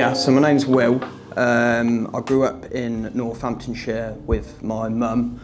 Yeah, so my name's Will. I grew up in Northamptonshire with my mum.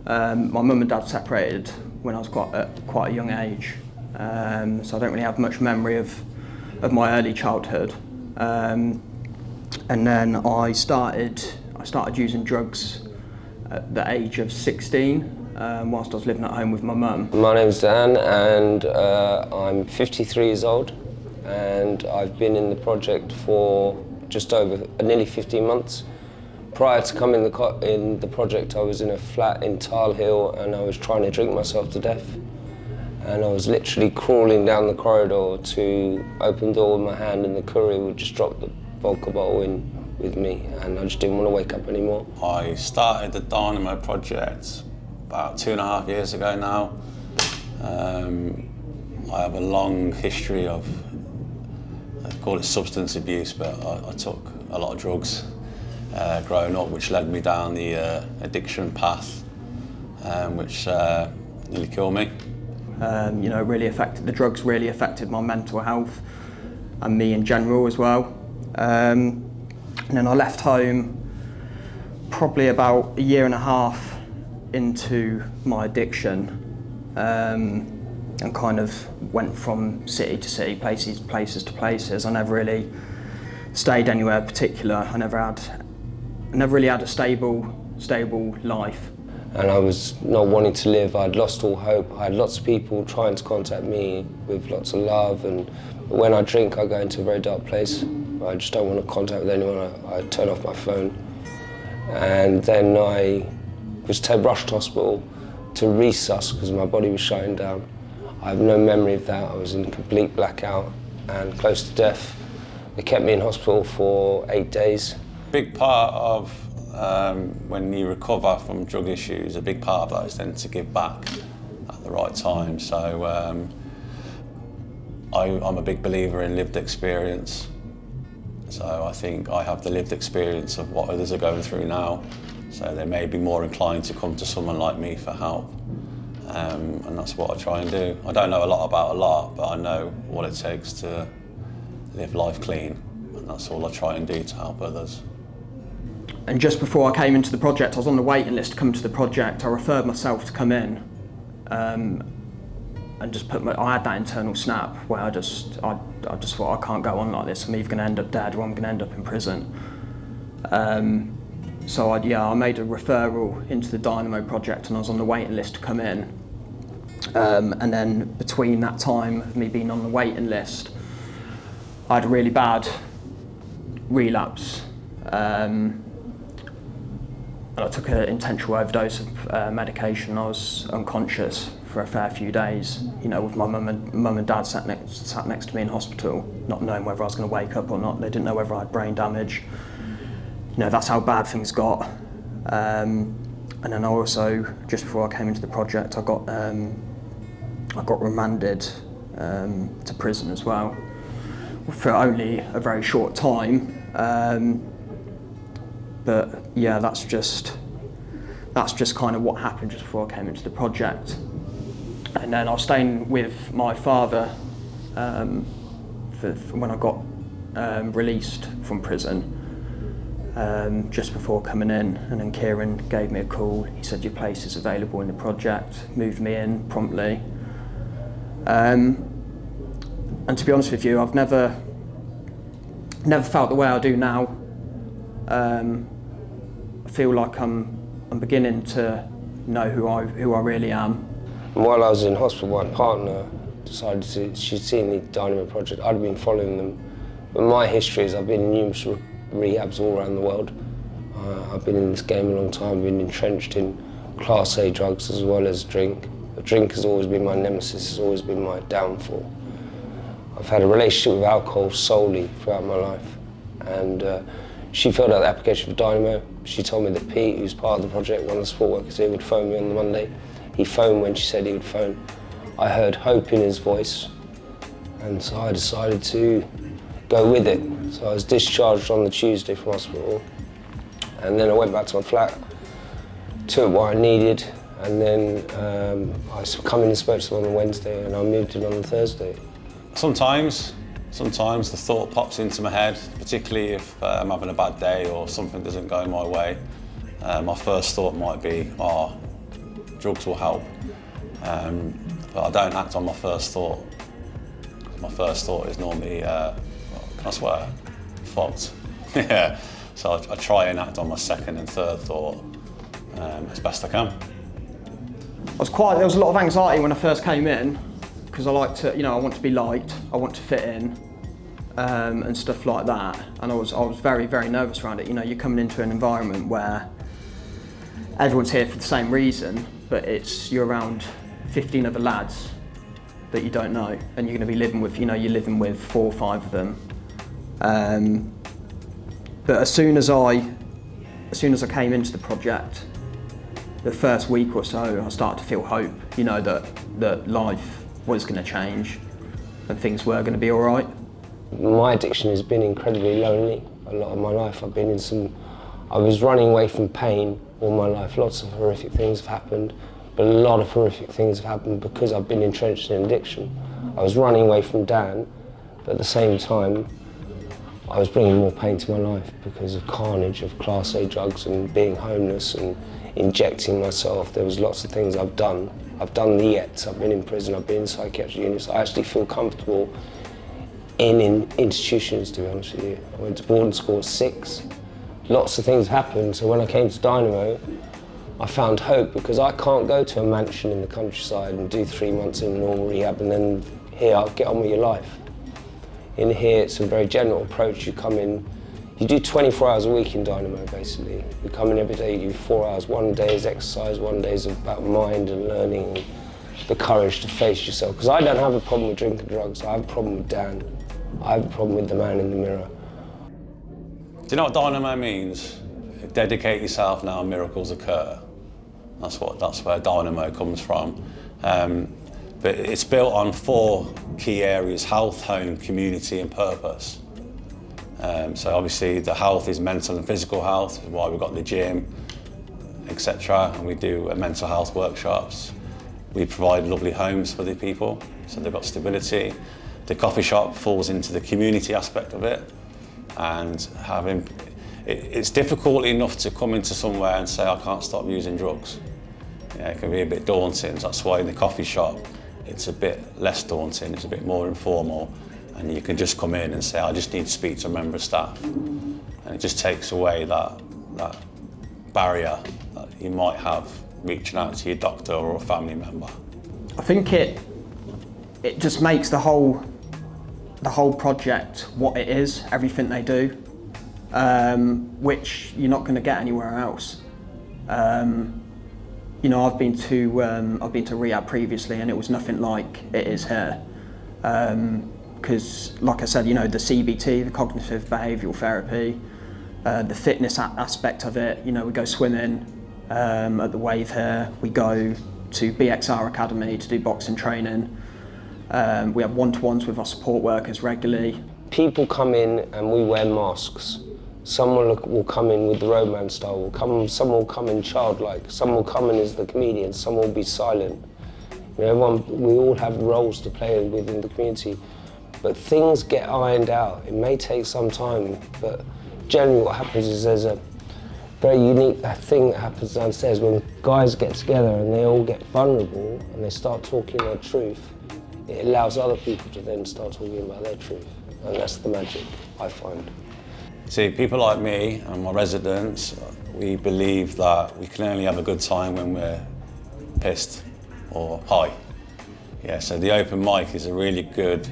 My mum and dad separated when I was quite a young age, so I don't really have much memory of my early childhood. And then I started using drugs at the age of 16, whilst I was living at home with my mum. My name's Dan, and I'm 53 years old, and I've been in the project for just over nearly 15 months. Prior to coming in the project, I was in a flat in Tile Hill, and I was trying to drink myself to death. And I was literally crawling down the corridor to open the door with my hand, and the courier would just drop the vodka bottle in with me, and I just didn't want to wake up anymore. I started the Dynamo Project about 2.5 years ago now. I have a long history of, I call it substance abuse, but I took a lot of drugs growing up, which led me down the addiction path, which nearly killed me. The drugs really affected my mental health and me in general as well. And then I left home probably about 1.5 years into my addiction, and kind of went from city to city, places to places. I never really stayed anywhere particular. I never really had a stable life. And I was not wanting to live. I'd lost all hope. I had lots of people trying to contact me with lots of love, and when I drink, I go into a very dark place. I just don't want to contact with anyone. I turn off my phone. And then I was rushed to hospital to resus because my body was shutting down. I have no memory of that. I was in complete blackout and close to death. They kept me in hospital for 8 days. Big part of when you recover from drug issues, a big part of that is then to give back at the right time. So I'm a big believer in lived experience. So I think I have the lived experience of what others are going through now. So they may be more inclined to come to someone like me for help. And that's what I try and do. I don't know a lot about a lot, but I know what it takes to live life clean. And that's all I try and do to help others. And just before I came into the project, I was on the waiting list to come to the project. I referred myself to come in, and just I had that internal snap where I just thought, I can't go on like this. I'm either going to end up dead or I'm going to end up in prison. So I made a referral into the Dynamo Project, and I was on the waiting list to come in. And then between that time of me being on the waiting list, I had a really bad relapse. And I took an intentional overdose of medication. I was unconscious for a fair few days, with my mum and dad sat next to me in hospital, not knowing whether I was going to wake up or not. They didn't know whether I had brain damage. That's how bad things got. And then I also, just before I came into the project, I got remanded to prison as well, for only a very short time. But yeah, that's just kind of what happened just before I came into the project. And then I was staying with my father for when I got released from prison, just before coming in. And then Kieran gave me a call. He said, your place is available in the project, moved me in promptly. And to be honest with you, I've never felt the way I do now. I feel like I'm beginning to know who I really am. While I was in hospital, my partner decided she'd seen the Dynamo Project. I'd been following them. But my history is I've been in numerous rehabs all around the world. I've been in this game a long time. I've been entrenched in Class A drugs as well as drink. But drink has always been my nemesis, has always been my downfall. I've had a relationship with alcohol solely throughout my life. And she filled out the application for Dynamo. She told me that Pete, who's part of the project, one of the support workers here, would phone me on the Monday. He phoned when she said he would phone. I heard hope in his voice, and so I decided to go with it. So I was discharged on the Tuesday from hospital, and then I went back to my flat, took what I needed, and then I come in and spoke to them on the Wednesday, and I moved in on the Thursday. Sometimes Sometimes the thought pops into my head, particularly if I'm having a bad day or something doesn't go my way. My first thought might be, oh, drugs will help. But I don't act on my first thought. My first thought is normally, can I swear? Fucked. Yeah. So I try and act on my second and third thought as best I can. There was a lot of anxiety when I first came in, because I like to, I want to be liked, I want to fit in, and stuff like that. And I was very, very nervous around it. You're coming into an environment where everyone's here for the same reason, but you're around 15 other lads that you don't know, and you're going to be living with, you're living with 4 or 5 of them. But as soon as I came into the project, the first week or so, I started to feel hope, that life was going to change and things were going to be all right. My addiction has been incredibly lonely. A lot of my life I was running away from pain all my life. Lots of horrific things have happened, but a lot of horrific things have happened because I've been entrenched in addiction. I was running away from Dan, but at the same time, I was bringing more pain to my life because of carnage of Class A drugs and being homeless and injecting myself. There was lots of things I've done. I've done the yets, I've been in prison, I've been in psychiatric units. I actually feel comfortable in institutions, to be honest with you. I went to boarding school at 6. Lots of things happened, so when I came to Dynamo, I found hope because I can't go to a mansion in the countryside and do 3 months in normal rehab and then here, I'll get on with your life. In here, it's a very general approach. You come in, you do 24 hours a week in Dynamo, basically. You come in every day, you do 4 hours. 1 day is exercise, 1 day is about mind and learning and the courage to face yourself. Because I don't have a problem with drinking drugs, I have a problem with Dan. I have a problem with the man in the mirror. Do you know what Dynamo means? Dedicate yourself now, miracles occur. That's where Dynamo comes from. But it's built on 4 key areas: health, home, community and purpose. So obviously the health is mental and physical health, which is why we've got the gym, etc. And we do mental health workshops. We provide lovely homes for the people, so they've got stability. The coffee shop falls into the community aspect of it, and it's difficult enough to come into somewhere and say, I can't stop using drugs. It can be a bit daunting. That's why in the coffee shop, it's a bit less daunting, it's a bit more informal, and you can just come in and say, I just need to speak to a member of staff. And it just takes away that barrier that you might have reaching out to your doctor or a family member. I think it just makes the whole project what it is, everything they do, which you're not going to get anywhere else. I've been to rehab previously, and it was nothing like it is here. Because, like I said, the CBT, the cognitive behavioural therapy, the fitness aspect of it. We go swimming at the Wave here. We go to BXR Academy to do boxing training. We have one-to-ones with our support workers regularly. People come in and we wear masks. Some will come in with the roadman style, some will come in childlike, some will come in as the comedian, some will be silent. We all have roles to play within the community, but things get ironed out. It may take some time, but generally what happens is there's a very unique thing that happens downstairs when guys get together and they all get vulnerable and they start talking their truth. It allows other people to then start talking about their truth, and that's the magic, I find. See, people like me and my residents, we believe that we can only have a good time when we're pissed or high. Yeah, so the open mic is a really good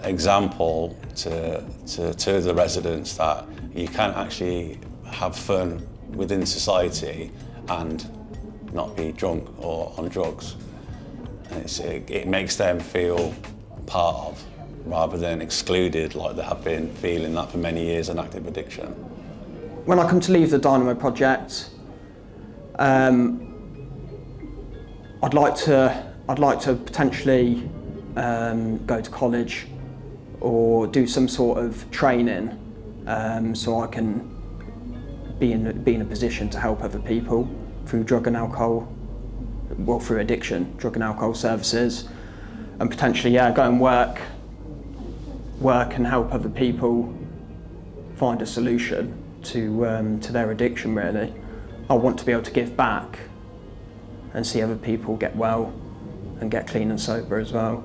example to the residents that you can actually have fun within society and not be drunk or on drugs. And it makes them feel part of, rather than excluded like they have been feeling that for many years in active addiction. When I come to leave the Dynamo Project, I'd like to potentially go to college or do some sort of training so I can be in a position to help other people through drug and alcohol, well, through addiction, drug and alcohol services, and potentially, go and work work and help other people find a solution to their addiction, really. I want to be able to give back and see other people get well and get clean and sober as well.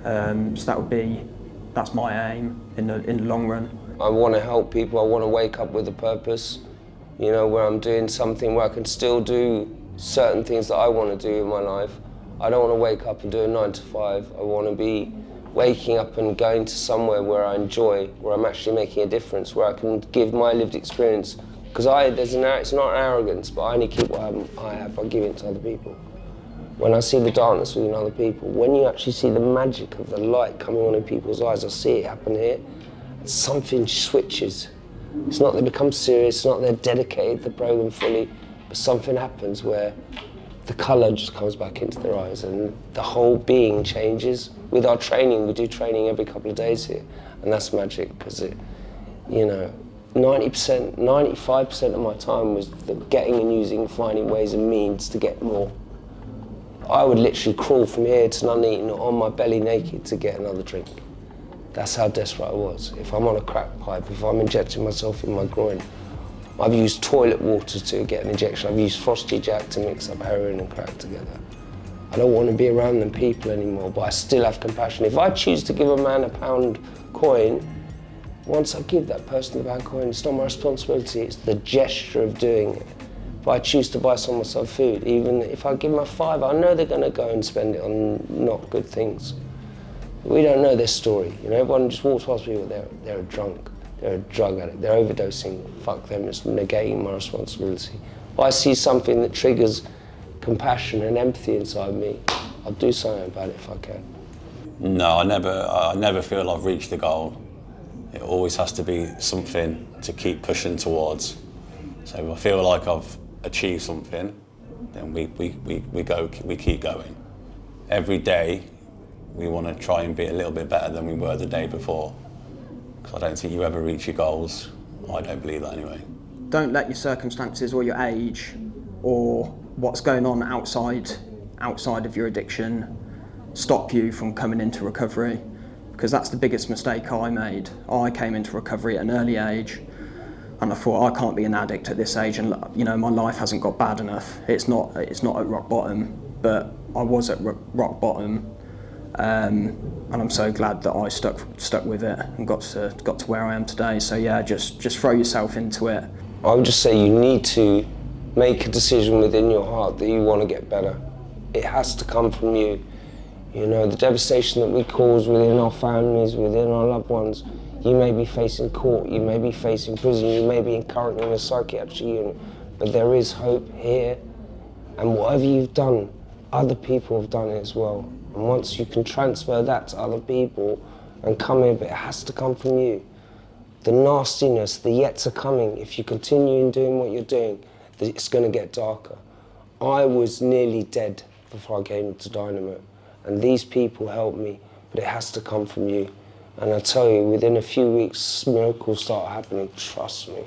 So that's my aim in the long run. I want to help people. I want to wake up with a purpose, you know, where I'm doing something where I can still do certain things that I want to do in my life. I don't want to wake up and do a 9 to 5. I want to be waking up and going to somewhere where I enjoy, where I'm actually making a difference, where I can give my lived experience. Because it's not arrogance, but I only keep what I have by giving it to other people. When I see the darkness within other people, when you actually see the magic of the light coming on in people's eyes, I see it happen here, something switches. It's not they become serious, it's not they're dedicated to program fully, but something happens where the colour just comes back into their eyes and the whole being changes. With our training, we do training every couple of days here, and that's magic, because it, you know, 90%, 95% of my time was getting and using, finding ways and means to get more. I would literally crawl from here to Nuneaton on my belly naked to get another drink. That's how desperate I was. If I'm on a crack pipe, if I'm injecting myself in my groin, I've used toilet water to get an injection. I've used Frosty Jack to mix up heroin and crack together. I don't want to be around them people anymore, but I still have compassion. If I choose to give a man a £1 coin, once I give that person the £1 coin, it's not my responsibility, it's the gesture of doing it. If I choose to buy someone some food, even if I give them a £5, I know they're going to go and spend it on not good things. We don't know their story. You know, everyone just walks past people, they're a drunk, they're a drug addict, they're overdosing. Fuck them, it's negating my responsibility. If I see something that triggers compassion and empathy inside me, I'll do something about it if I can. No, I never feel I've reached the goal. It always has to be something to keep pushing towards. So if I feel like I've achieved something, then we keep going. Every day, we want to try and be a little bit better than we were the day before. Because I don't think you ever reach your goals. I don't believe that anyway. Don't let your circumstances or your age or what's going on outside of your addiction stop you from coming into recovery, because that's the biggest mistake I made. I came into recovery at an early age and I thought, I can't be an addict at this age, and you know, my life hasn't got bad enough. It's not at rock bottom, but I was at rock bottom. And I'm so glad that I stuck with it and got to where I am today. So yeah, just throw yourself into it. I would just say you need to make a decision within your heart that you want to get better. It has to come from you. You know, the devastation that we cause within our families, within our loved ones, you may be facing court, you may be facing prison, you may be currently in a psychiatric unit, but there is hope here. And whatever you've done, other people have done it as well. And once you can transfer that to other people and come in, but it has to come from you. The nastiness, the yets are coming. If you continue in doing what you're doing, it's going to get darker. I was nearly dead before I came to Dynamo, and these people helped me, but it has to come from you. And I tell you, within a few weeks, miracles start happening, trust me.